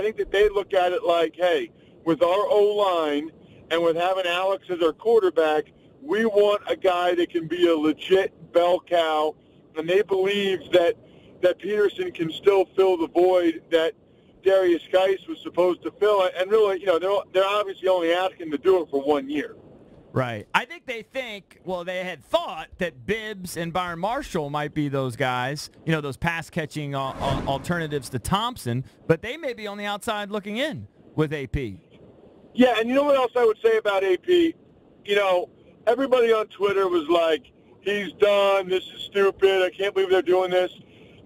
I think that they look at it like, hey, with our O-line and with having Alex as our quarterback, we want a guy that can be a legit bell cow, and they believe that Peterson can still fill the void that Darius Geis was supposed to fill. And really, they're obviously only asking to do it for 1 year. Right. I think they had thought that Bibbs and Byron Marshall might be those guys, those pass-catching alternatives to Thompson, but they may be on the outside looking in with AP. Yeah, and you know what else I would say about AP? Everybody on Twitter was like, he's done, this is stupid, I can't believe they're doing this.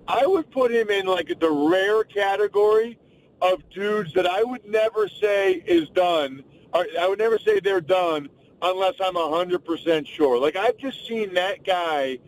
I would put him in like the rare category of dudes that I would never say is done, or I would never say they're done unless I'm 100% sure. Like, I've just seen that guy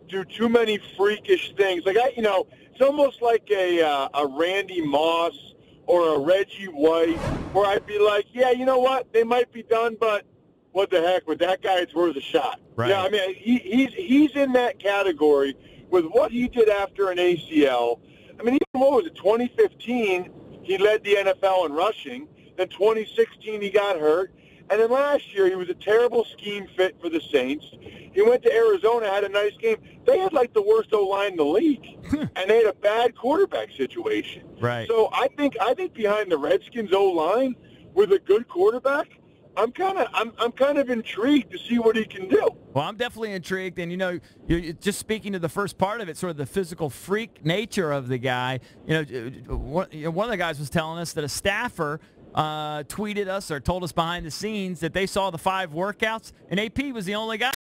do too many freakish things. Like, it's almost like a Randy Moss or a Reggie White, where I'd be like, yeah, you know what? They might be done, but what the heck? With that guy, it's worth a shot. Right. Yeah, I mean, he's in that category with what he did after an ACL. I mean, even what was it, 2015, he led the NFL in rushing. Then 2016, he got hurt. And then last year, he was a terrible scheme fit for the Saints. He went to Arizona, had a nice game. They had like the worst O-line in the league, and they had a bad quarterback situation. Right. So I think behind the Redskins O-line with a good quarterback, I'm kind of intrigued to see what he can do. Well, I'm definitely intrigued, and you're just speaking to the first part of it, sort of the physical freak nature of the guy. One of the guys was telling us that a staffer tweeted us or told us behind the scenes that they saw the 5 workouts, and AP was the only guy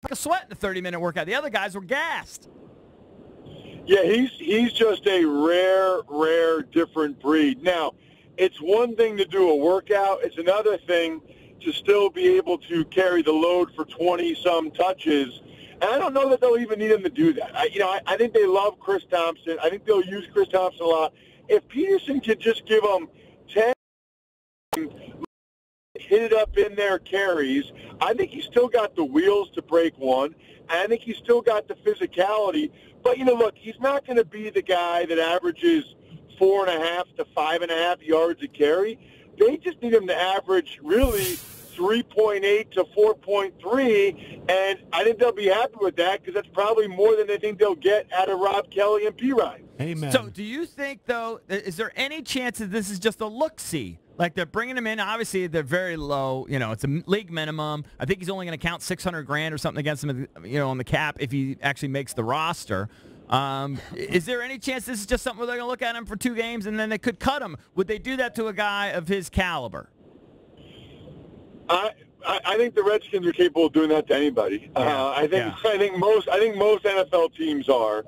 like a sweat in the 30-minute workout. The other guys were gassed. Yeah, he's just a rare, different breed. Now, it's one thing to do a workout. It's another thing to still be able to carry the load for 20-some touches. And I don't know that they'll even need him to do that. I think they love Chris Thompson. I think they'll use Chris Thompson a lot. If Peterson could just give them 10, hit it up in their carries, I think he's still got the wheels to break one. And I think he's still got the physicality. But, look, he's not going to be the guy that averages 4.5 to 5.5 yards a carry. They just need him to average really 3.8 to 4.3, and I think they'll be happy with that because that's probably more than they think they'll get out of Rob Kelly and P. Ryan. Amen. So do you think, though, is there any chance that this is just a look-see? Like they're bringing him in, obviously they're very low. It's a league minimum. I think he's only going to count $600,000 or something against him, on the cap if he actually makes the roster. Is there any chance this is just something where they're going to look at him for 2 games and then they could cut him? Would they do that to a guy of his caliber? I think the Redskins are capable of doing that to anybody. I think most NFL teams are,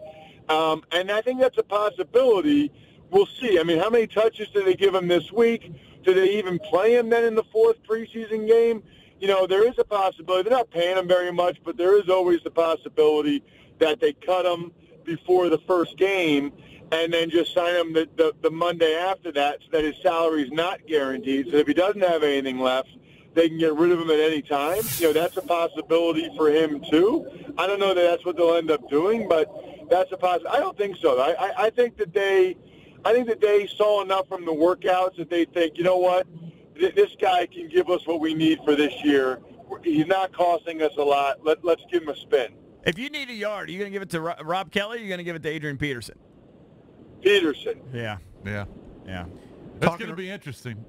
and I think that's a possibility. We'll see. I mean, how many touches do they give him this week? Do they even play him then in the 4th preseason game? There is a possibility. They're not paying him very much, but there is always the possibility that they cut him before the first game and then just sign him the Monday after that so that his salary is not guaranteed. So if he doesn't have anything left, they can get rid of him at any time. That's a possibility for him too. I don't know that that's what they'll end up doing, but that's a possibility. I don't think so. I think that they saw enough from the workouts that they think, you know what, this guy can give us what we need for this year. He's not costing us a lot. Let's give him a spin. If you need a yard, are you going to give it to Rob Kelly or are you going to give it to Adrian Peterson? Peterson. Yeah. That's going to be interesting.